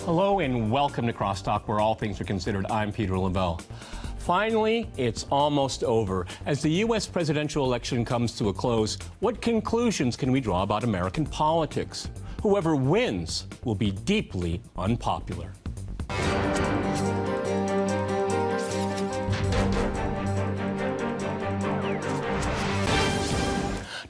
Hello and welcome to CrossTalk, where all things are considered. I'm Peter Lavelle. Finally, it's almost over. As the U.S. presidential election comes to a close, what conclusions can we draw about American politics? Whoever wins will be deeply unpopular.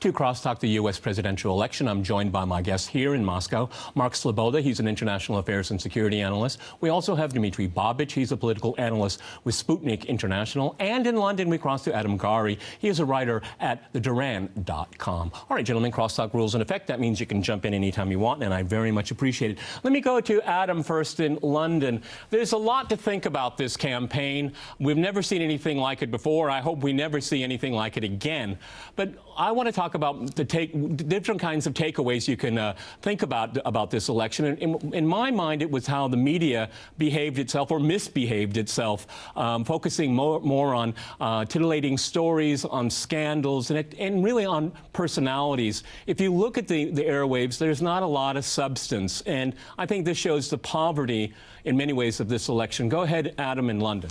To CrossTalk the U.S. presidential election, I'm joined by my guest here in Moscow, Mark Sloboda. He's an international affairs and security analyst. We also have Dmitry Babich. He's a political analyst with Sputnik International. And in London, we cross to Adam Gari. He is a writer at theduran.com. All right, gentlemen, CrossTalk rules in effect. That means you can jump in anytime you want, and I very much appreciate it. Let me go to Adam first in London. There's a lot to think about this campaign. We've never seen anything like it before. I hope we never see anything like it again. But I want to talk about the different kinds of takeaways you can think about this election. And in my mind, it was how the media behaved itself or misbehaved itself, focusing more on titillating stories, on scandals, and really on personalities. If you look at the airwaves, there's not a lot of substance. And I think this shows the poverty, in many ways, of this election. Go ahead, Adam, in London.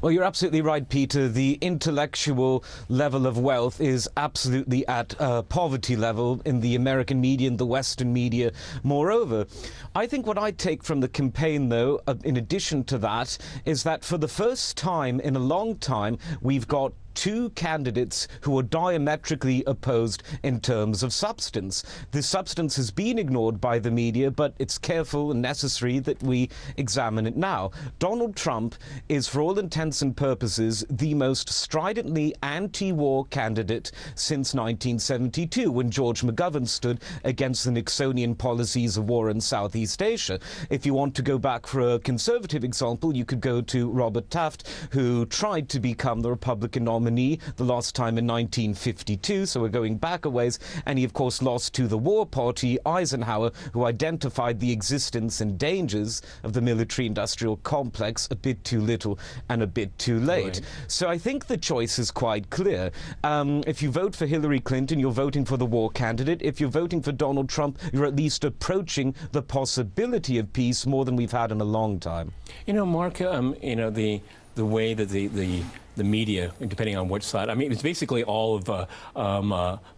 Well, you're absolutely right, Peter. The intellectual level of wealth is absolutely at poverty level in the American media and the Western media. Moreover, I think what I take from the campaign, though, in addition to that, is that for the first time in a long time, we've got two candidates who are diametrically opposed in terms of substance. The substance has been ignored by the media, but it's careful and necessary that we examine it now. Donald Trump is, for all intents and purposes, the most stridently anti-war candidate since 1972, when George McGovern stood against the Nixonian policies of war in Southeast Asia. If you want to go back for a conservative example, you could go to Robert Taft, who tried to become the Republican nominee the last time in 1952, so we're going back a ways, and he of course lost to the war party, Eisenhower, who identified the existence and dangers of the military-industrial complex a bit too little and a bit too late. Right. So I think the choice is quite clear. If you vote for Hillary Clinton, you're voting for the war candidate. If you're voting for Donald Trump, you're at least approaching the possibility of peace more than we've had in a long time. You know, Mark, the way that the media, depending on which side, I mean, it's basically all of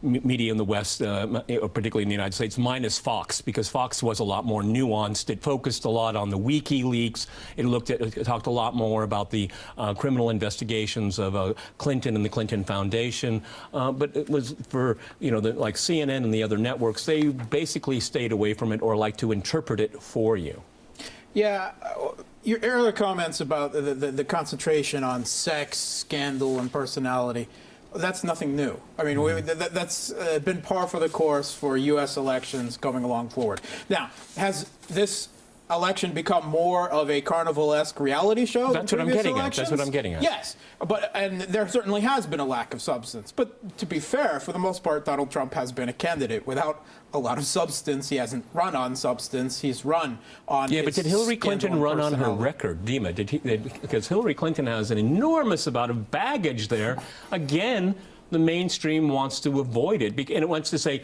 media in the West, particularly in the United States, minus Fox, because Fox was a lot more nuanced. It focused a lot on the WikiLeaks. It talked a lot more about the criminal investigations of Clinton and the Clinton Foundation. But it was for, like CNN and the other networks, they basically stayed away from it or like to interpret it for you. Yeah. Your earlier comments about the concentration on sex, scandal, and personality, that's nothing new. I mean, that's been par for the course for U.S. elections going along forward. Now, has this election become more of a carnival-esque reality show? That's what I'm getting at. That's what I'm getting at. Yes, and there certainly has been a lack of substance. But to be fair, for the most part, Donald Trump has been a candidate without a lot of substance. He hasn't run on substance. He's run on. Yeah, but did Hillary Clinton run on her record, Dima? Because Hillary Clinton has an enormous amount of baggage there. Again, the mainstream wants to avoid it, and it wants to say,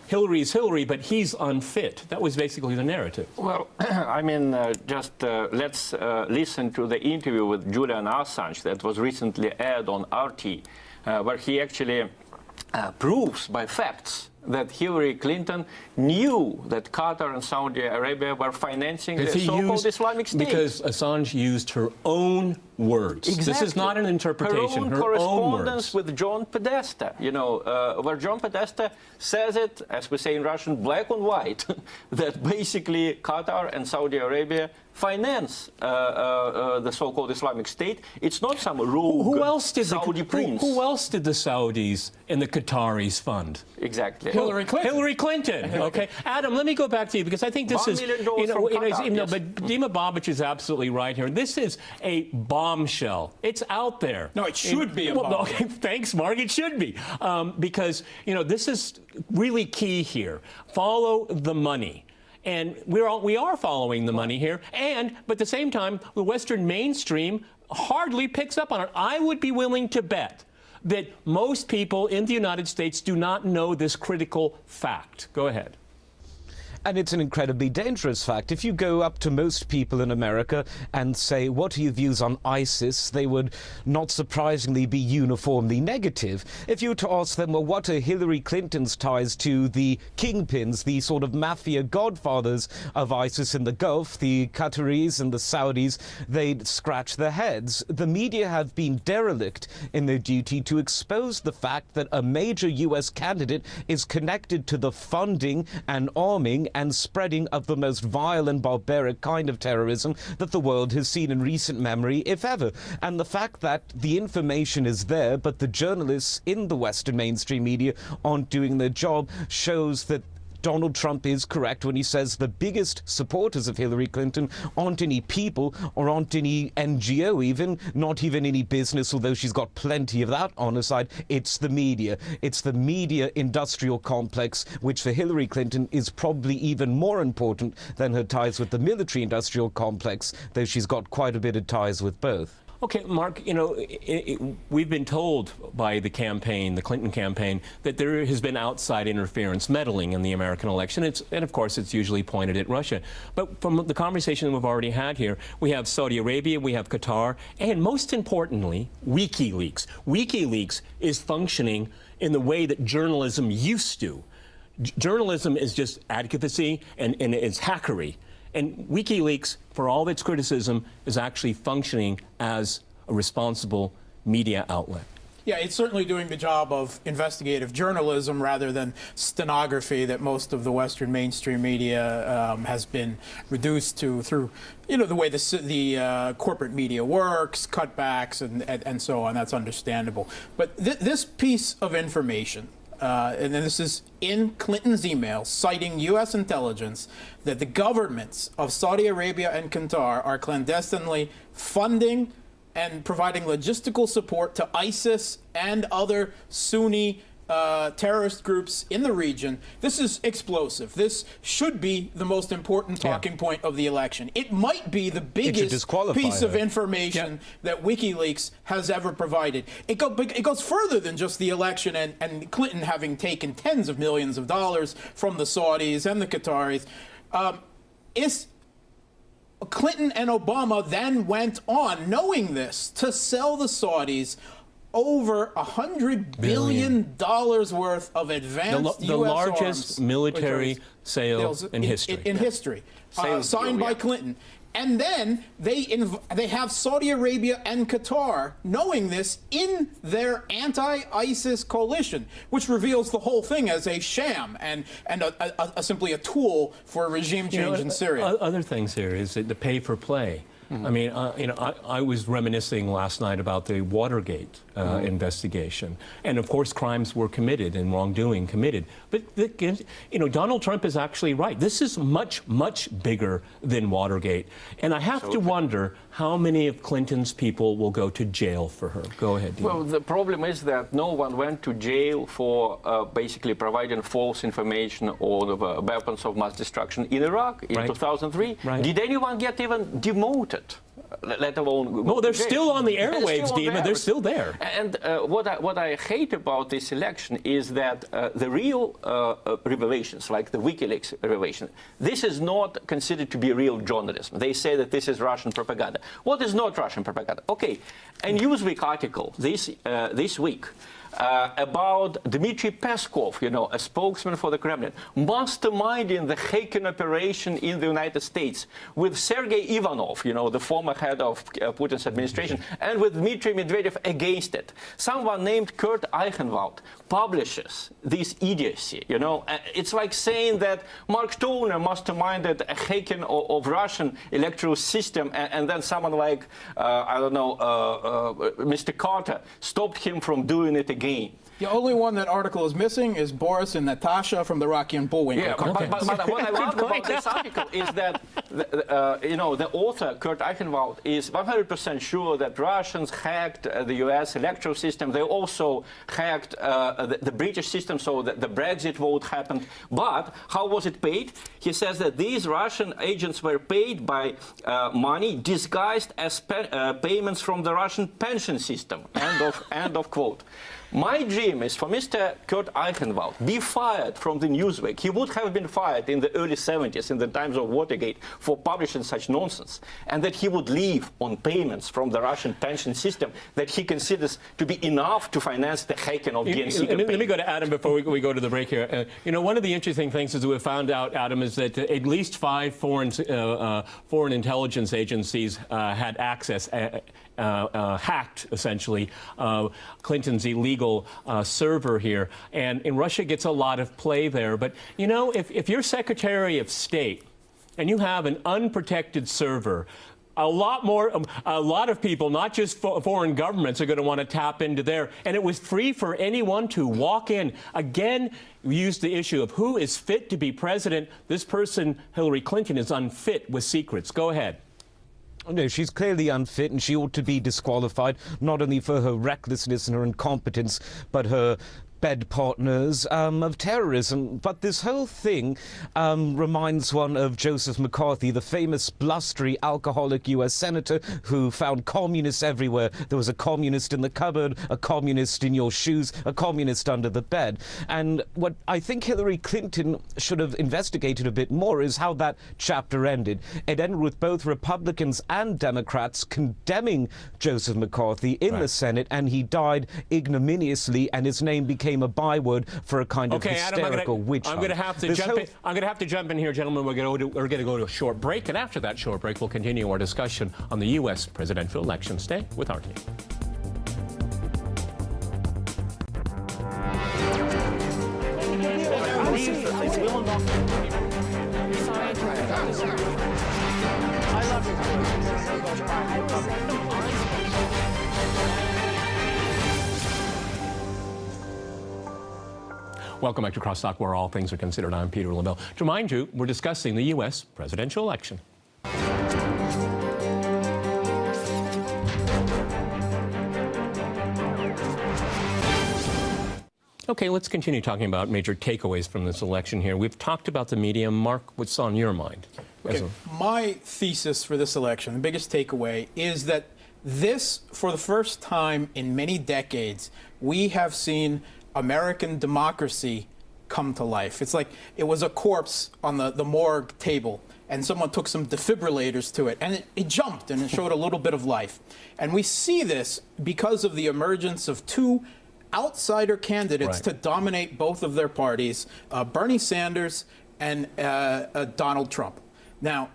Hillary's Hillary, but he's unfit. That was basically the narrative. Well, I mean, let's listen to the interview with Julian Assange that was recently aired on RT, where he actually proves by facts that Hillary Clinton knew that Qatar and Saudi Arabia were financing the so-called Islamic State. Because Assange used her own words. Exactly. This is not an interpretation. Her own correspondence with John Podesta, where John Podesta says it, as we say in Russian, black on white, that basically Qatar and Saudi Arabia finance the so-called Islamic State. It's not some rogue Saudi prince. Who else did the Saudis and the Qataris fund? Exactly. Hillary Clinton. Okay, Adam, let me go back to you because I think this is, but Dima Babich is absolutely right here. This is a bombshell. It's out there. No, it should be a bombshell. Okay, thanks, Mark. It should be because this is really key here. Follow the money. And we are following the money here. But at the same time, the Western mainstream hardly picks up on it. I would be willing to bet that most people in the United States do not know this critical fact. Go ahead. And it's an incredibly dangerous fact. If you go up to most people in America and say, what are your views on ISIS, they would not surprisingly be uniformly negative. If you were to ask them, well, what are Hillary Clinton's ties to the kingpins, the sort of mafia godfathers of ISIS in the Gulf, the Qataris and the Saudis, they'd scratch their heads. The media have been derelict in their duty to expose the fact that a major U.S. candidate is connected to the funding and arming and spreading of the most vile and barbaric kind of terrorism that the world has seen in recent memory, if ever. And the fact that the information is there, but the journalists in the Western mainstream media aren't doing their job, shows that Donald Trump is correct when he says the biggest supporters of Hillary Clinton aren't any people or aren't any NGO even, not even any business, although she's got plenty of that on her side. It's the media. It's the media industrial complex, which for Hillary Clinton is probably even more important than her ties with the military industrial complex, though she's got quite a bit of ties with both. Okay, Mark, you know, we've been told by the campaign, the Clinton campaign, that there has been outside interference, meddling in the American election. And of course, it's usually pointed at Russia. But from the conversation we've already had here, we have Saudi Arabia, we have Qatar, and most importantly, WikiLeaks. WikiLeaks is functioning in the way that journalism used to. Journalism is just advocacy and it's hackery. And WikiLeaks, for all its criticism, is actually functioning as a responsible media outlet. Yeah, it's certainly doing the job of investigative journalism rather than stenography that most of the Western mainstream media has been reduced to through, you know, the way the corporate media works, cutbacks, and so on. That's understandable. But this piece of information, and then this is in Clinton's email citing U.S. intelligence, that the governments of Saudi Arabia and Qatar are clandestinely funding and providing logistical support to ISIS and other Sunni terrorist groups in the region. This is explosive. This should be the most important talking point of the election. It might be the biggest piece of information that WikiLeaks has ever provided. It goes further than just the election and Clinton having taken tens of millions of dollars from the Saudis and the Qataris. Clinton and Obama then went on, knowing this, to sell the Saudis over $100 billion worth of advanced the U.S. largest arms, military sales in history. In history, signed by Clinton. And then they have Saudi Arabia and Qatar knowing this in their anti-ISIS coalition, which reveals the whole thing as a sham and simply a tool for regime change in Syria. Other things here is the pay for play. I mean, I was reminiscing last night about the Watergate investigation. And of course, crimes were committed and wrongdoing committed. But, you know, Donald Trump is actually right. This is much, much bigger than Watergate. And I have to wonder how many of Clinton's people will go to jail for her. Go ahead, Dean. Well, the problem is that no one went to jail for basically providing false information on weapons of mass destruction in Iraq in 2003. Right. Did anyone get even demoted? Let alone no, they're still on the airwaves, Dima. They're still there. And what I hate about this election is that the real revelations, like the WikiLeaks revelation, this is not considered to be real journalism. They say that this is Russian propaganda. What is not Russian propaganda? Okay, a Newsweek article this week about Dmitry Peskov, you know, a spokesman for the Kremlin, masterminding the hacking operation in the United States with Sergei Ivanov, you know, the former head of Putin's administration, and with Dmitry Medvedev against it. Someone named Kurt Eichenwald publishes this idiocy, you know. It's like saying that Mark Toner masterminded a hacking of Russian electoral system, and then someone like, I don't know, Mr. Carter stopped him from doing it again. The only one that article is missing is Boris and Natasha from the Rocky and Bullwinkle. Yeah, but what I love about this article is that, you know, the author, Kurt Eichenwald, is 100% sure that Russians hacked the U.S. electoral system. They also hacked the British system, so that the Brexit vote happened. But how was it paid? He says that these Russian agents were paid by money disguised as payments from the Russian pension system. End of quote. My dream is for Mr. Kurt Eichenwald be fired from the Newsweek. He would have been fired in the early 70s, in the times of Watergate, for publishing such nonsense, and that he would leave on payments from the Russian pension system that he considers to be enough to finance the hacking of DNC campaign. Let me go to Adam before we go to the break here. You know, one of the interesting things is we found out, Adam, is that at least 5 foreign intelligence agencies had access, hacked, essentially, Clinton's illegal server here. And Russia gets a lot of play there. But, you know, if you're Secretary of State and you have an unprotected server, a lot of people, not just foreign governments, are going to want to tap into there. And it was free for anyone to walk in. Again, we used the issue of who is fit to be president. This person, Hillary Clinton, is unfit with secrets. Go ahead. No, she's clearly unfit, and she ought to be disqualified, not only for her recklessness and her incompetence, but her bed partners of terrorism. But this whole thing reminds one of Joseph McCarthy, the famous blustery alcoholic U.S. senator who found communists everywhere. There was a communist in the cupboard, a communist in your shoes, a communist under the bed. And what I think Hillary Clinton should have investigated a bit more is how that chapter ended. It ended with both Republicans and Democrats condemning Joseph McCarthy in the Senate, and he died ignominiously, and his name became a byword for a kind of hysterical witch hunt. I'm going to have to jump in. I'm going to have to jump in here, gentlemen. We're going to go to a short break, and after that short break, we'll continue our discussion on the U.S. presidential election. Stay with our team. Welcome back to CrossTalk, where all things are considered. I'm Peter LaBelle. To remind you, we're discussing the U.S. presidential election. Okay, let's continue talking about major takeaways from this election here. We've talked about the media. Mark, what's on your mind? Okay, my thesis for this election, the biggest takeaway, is that this, for the first time in many decades, we have seen American democracy come to life. It's like it was a corpse on the morgue table, and someone took some defibrillators to it, and it jumped, and it showed a little bit of life. And we see this because of the emergence of 2 outsider candidates to dominate both of their parties, Bernie Sanders and Donald Trump. Now,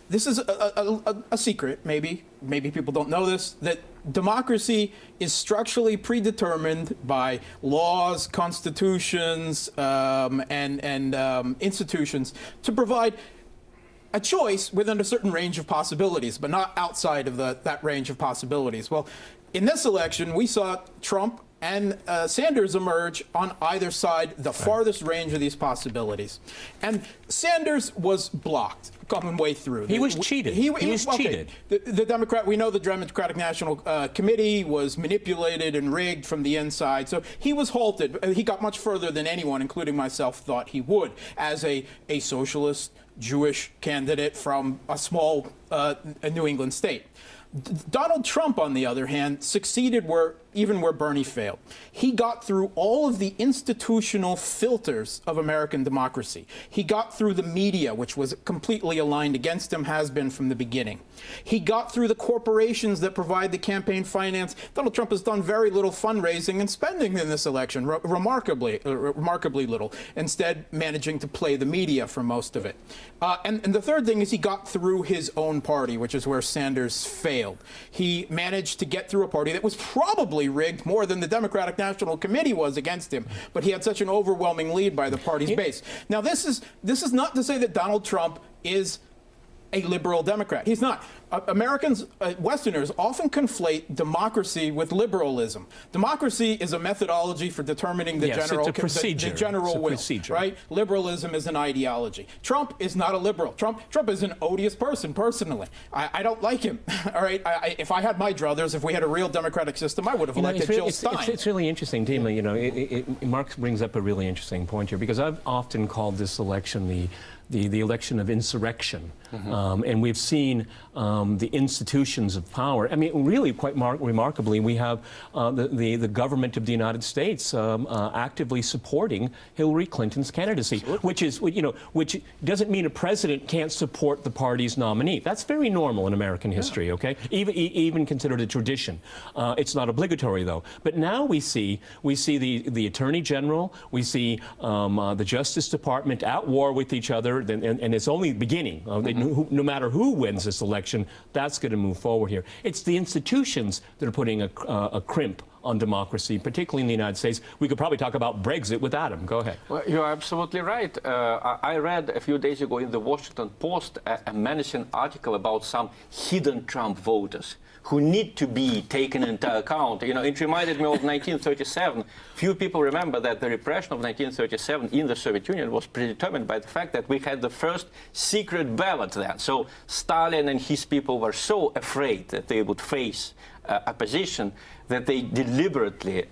this is a secret, maybe people don't know this, that democracy is structurally predetermined by laws, constitutions, and institutions to provide a choice within a certain range of possibilities, but not outside of that range of possibilities. Well, in this election, we saw Trump and Sanders emerge on either side, the farthest range of these possibilities. And Sanders was blocked coming way through. He was cheated. He was cheated. The Democrat, we know the Democratic National Committee was manipulated and rigged from the inside. So he was halted. He got much further than anyone, including myself, thought he would, as a socialist Jewish candidate from a small New England state. Donald Trump, on the other hand, succeeded where Bernie failed. He got through all of the institutional filters of American democracy. He got through the media, which was completely aligned against him, has been from the beginning. He got through the corporations that provide the campaign finance. Donald Trump has done very little fundraising and spending in this election, remarkably little, instead managing to play the media for most of it. And the third thing is he got through his own party, which is where Sanders failed. He managed to get through a party that was probably rigged more than the Democratic National Committee was against him, but he had such an overwhelming lead by the party's base. Now, this is not to say that Donald Trump is a liberal Democrat. He's not. Americans, Westerners, often conflate democracy with liberalism. Democracy is a methodology for determining the general will, right? Liberalism is an ideology. Trump is not a liberal. Trump is an odious person, personally. I don't like him, all right? If I had my druthers, if we had a real democratic system, I would have elected Jill Stein. It's really interesting, Tim. You know, Mark brings up a really interesting point here, because I've often called this election the election of insurrection. And we've seen the institutions of power. I mean, really, quite remarkably, we have the government of the United States actively supporting Hillary Clinton's candidacy, which doesn't mean a president can't support the party's nominee. That's very normal in American history, okay? Even considered a tradition. It's not obligatory, though. But now we see the Attorney General, we see the Justice Department at war with each other, and it's only the beginning. No matter who wins this election, that's going to move forward here. It's the institutions that are putting a crimp on democracy, particularly in the United States. We could probably talk about Brexit with Adam. Go ahead. Well, you're absolutely right. I read a few days ago in the Washington Post a menacing article about some hidden Trump voters who need to be taken into account. You know, it reminded me of 1937. Few people remember that the repression of 1937 in the Soviet Union was predetermined by the fact that we had the first secret ballot then. So Stalin and his people were so afraid that they would face opposition that they deliberately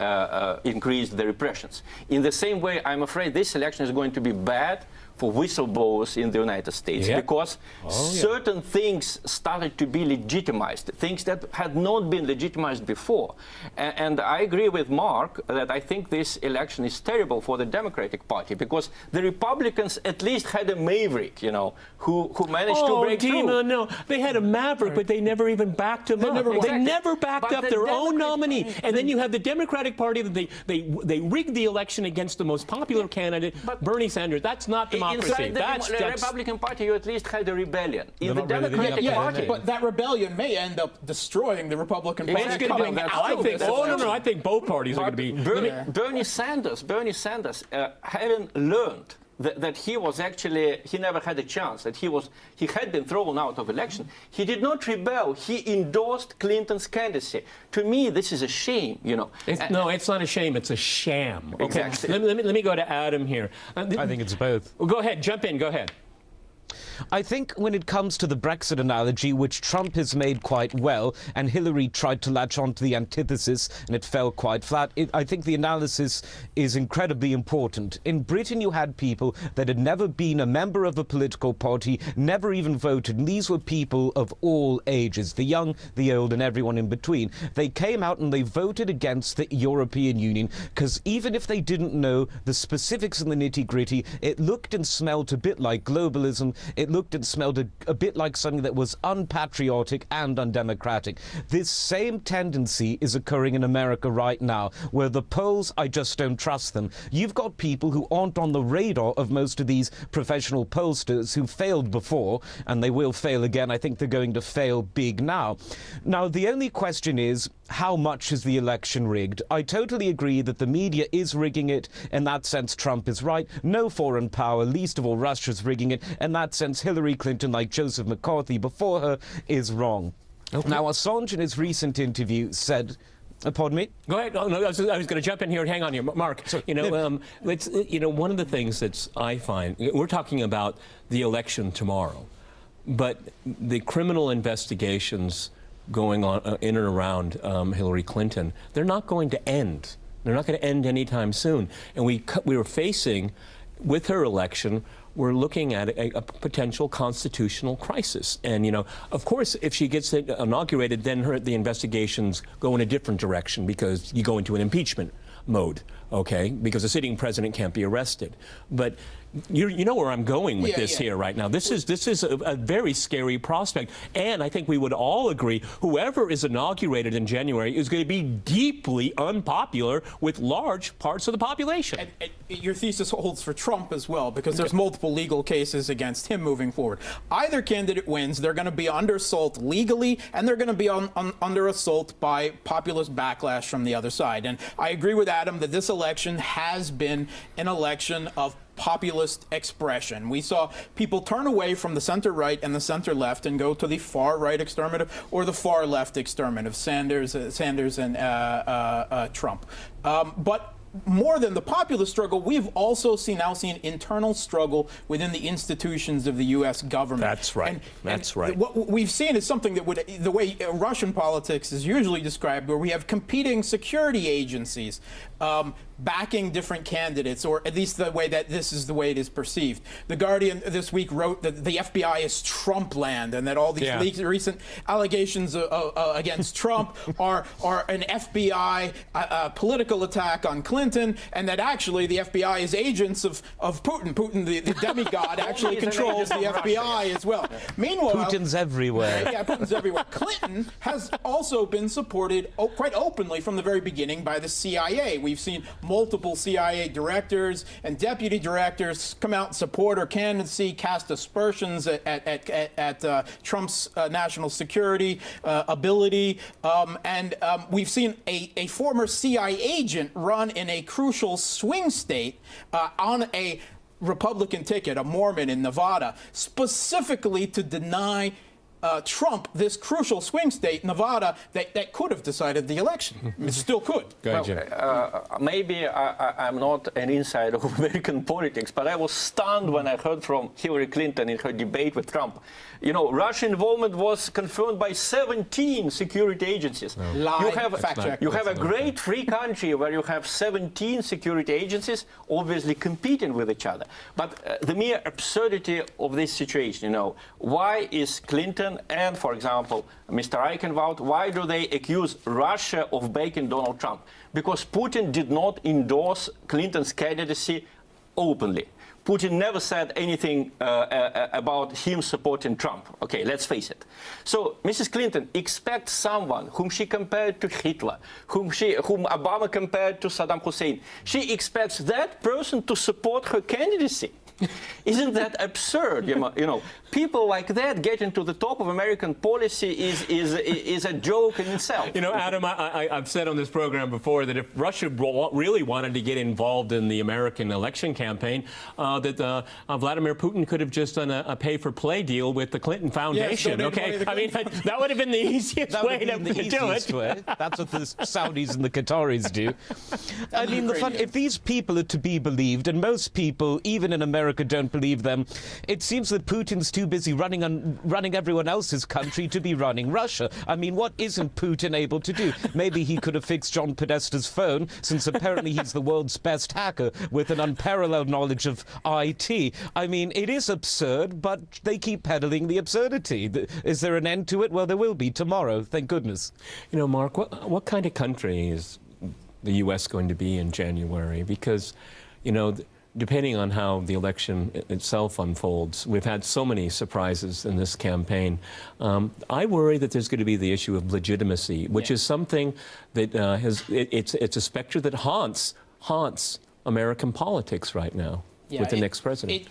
increased the repressions. In the same way, I'm afraid this election is going to be bad for whistleblowers in the United States because certain things started to be legitimized, things that had not been legitimized before. And I agree with Mark that I think this election is terrible for the Democratic Party because the Republicans at least had a maverick, you know, who managed to break through. No, they had a maverick, but they never even backed him up. They never backed up their own nominee. And then you have the Democratic Party that they rigged the election against the most popular candidate, Bernie Sanders. That's not democracy. Inside the Republican Party, you at least had a rebellion. In the Democratic Party, but that rebellion may end up destroying the Republican Party. I think both parties are going to be. Bernie Sanders, having learned that he was actually, he never had a chance, that he had been thrown out of election. He did not rebel. He endorsed Clinton's candidacy. To me, this is a shame, you know. No, it's not a shame. It's a sham. Okay? Exactly. Let me go to Adam here. I think it's both. Well, go ahead. Jump in. Go ahead. I think when it comes to the Brexit analogy, which Trump has made quite well, and Hillary tried to latch on to the antithesis, and it fell quite flat, I think the analysis is incredibly important. In Britain, you had people that had never been a member of a political party, never even voted, and these were people of all ages, the young, the old, and everyone in between. They came out and they voted against the European Union, because even if they didn't know the specifics and the nitty-gritty, it looked and smelled a bit like globalism. It looked and smelled a bit like something that was unpatriotic and undemocratic. This same tendency is occurring in America right now, where the polls, I just don't trust them. You've got people who aren't on the radar of most of these professional pollsters who failed before, and they will fail again. I think they're going to fail big now. Now, the only question is, how much is the election rigged? I totally agree that the media is rigging it. In that sense, Trump is right. No foreign power, least of all Russia's rigging it. In that sense, Hillary Clinton, like Joseph McCarthy before her, is wrong. Okay. Now, Assange in his recent interview said... pardon me? Go ahead. Oh, no, I was going to jump in here. Hang on here. Mark, one of the things that I find, we're talking about the election tomorrow, but the criminal investigations going on in and around Hillary Clinton, they're not going to end. They're not going to end anytime soon. And we were facing, with her election, we're looking at a potential constitutional crisis. And, you know, of course, if she gets inaugurated, then the investigations go in a different direction because you go into an impeachment mode, okay? Because the sitting president can't be arrested. But you know where I'm going with this here right now. This is a very scary prospect. And I think we would all agree whoever is inaugurated in January is going to be deeply unpopular with large parts of the population. And your thesis holds for Trump as well, because there's multiple legal cases against him moving forward. Either candidate wins, they're going to be under assault legally, and they're going to be under assault by populist backlash from the other side. And I agree with Adam that this election has been an election of populist expression. We saw people turn away from the center-right and the center-left and go to the far-right exterminative or the far-left exterminative, Sanders and Trump. But more than the populist struggle, we've also now seen internal struggle within the institutions of the U.S. government. That's right. That's right. What we've seen is something that would, the way Russian politics is usually described, where we have competing security agencies backing different candidates, or at least the way that this is the way it is perceived. The Guardian this week wrote that the FBI is Trump land, and that all these recent allegations against Trump are an FBI political attack on Clinton, and that actually the FBI is agents of Putin. Putin, the demigod, actually controls the FBI as well. Meanwhile, Putin's everywhere. Yeah, Putin's everywhere. Clinton has also been supported quite openly from the very beginning by the CIA. We've seen multiple CIA directors and deputy directors come out and support her candidacy, cast aspersions at Trump's national security ability. And we've seen a former CIA agent run in a crucial swing state on a Republican ticket, a Mormon in Nevada, specifically to deny Trump this crucial swing state, Nevada, that could have decided the election. It still could. Go ahead, Jim. Maybe I'm not an insider of American politics, but I was stunned when I heard from Hillary Clinton in her debate with Trump. You know, Russian involvement was confirmed by 17 security agencies. No. You have a great free country where you have 17 security agencies obviously competing with each other. But the mere absurdity of this situation, you know, why is Clinton and, for example, Mr. Eichenwald, why do they accuse Russia of backing Donald Trump? Because Putin did not endorse Clinton's candidacy openly. Putin never said anything about him supporting Trump. Okay, let's face it. So Mrs. Clinton expects someone whom she compared to Hitler, whom Obama compared to Saddam Hussein. She expects that person to support her candidacy. Isn't that absurd? You know, people like that getting to the top of American policy is a joke in itself. You know, Adam, I've said on this program before that if Russia really wanted to get involved in the American election campaign, that Vladimir Putin could have just done a pay-for-play deal with the Clinton Foundation. Okay, I mean that would have been the easiest way to do it. That's what the Saudis and the Qataris do. I mean, if these people are to be believed, and most people, even in America, don't believe them, it seems that Putin's too busy running everyone else's country to be running Russia. I mean, what isn't Putin able to do? Maybe he could have fixed John Podesta's phone, since apparently he's the world's best hacker with an unparalleled knowledge of IT. I mean, it is absurd, but they keep peddling the absurdity. Is there an end to it? Well, there will be tomorrow, thank goodness. You know, Mark, what kind of country is the U.S. going to be in January? Because, you know, depending on how the election itself unfolds, we've had so many surprises in this campaign. I worry that there's going to be the issue of legitimacy, which is something that it's a specter that haunts American politics right now with the next president.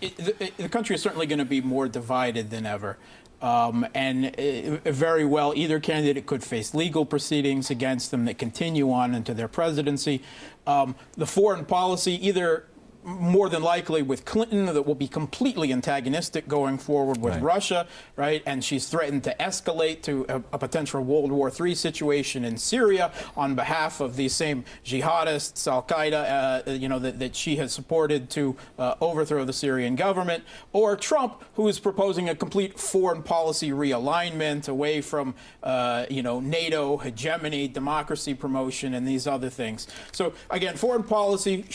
The country is certainly going to be more divided than ever. And very well, either candidate could face legal proceedings against them that continue on into their presidency. The foreign policy, either more than likely with Clinton, that will be completely antagonistic going forward with Russia, right? And she's threatened to escalate to a potential World War III situation in Syria on behalf of these same jihadists, Al-Qaeda, you know, that she has supported to overthrow the Syrian government. Or Trump, who is proposing a complete foreign policy realignment away from, you know, NATO hegemony, democracy promotion, and these other things. So again, foreign policy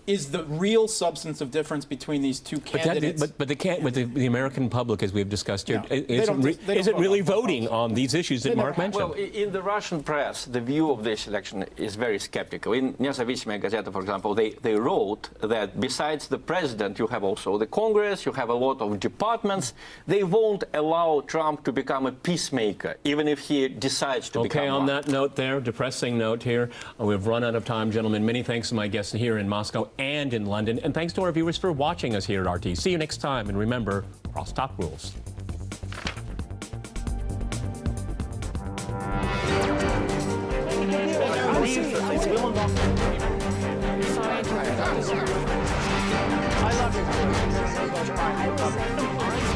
is the real substance of difference between these two candidates. But the American public, as we've discussed here, isn't really voting on these issues that Mark mentioned. Well, in the Russian press, the view of this election is very skeptical. In Nezavismaya Gazeta, for example, they wrote that besides the president, you have also the Congress, you have a lot of departments. They won't allow Trump to become a peacemaker, even if he decides to become one. Okay, on that note there, depressing note here, we've run out of time, gentlemen. Many thanks to my guests here in Moscow and in London. And thanks to our viewers for watching us here at RT. See you next time. And remember, CrossTalk rules. I love you.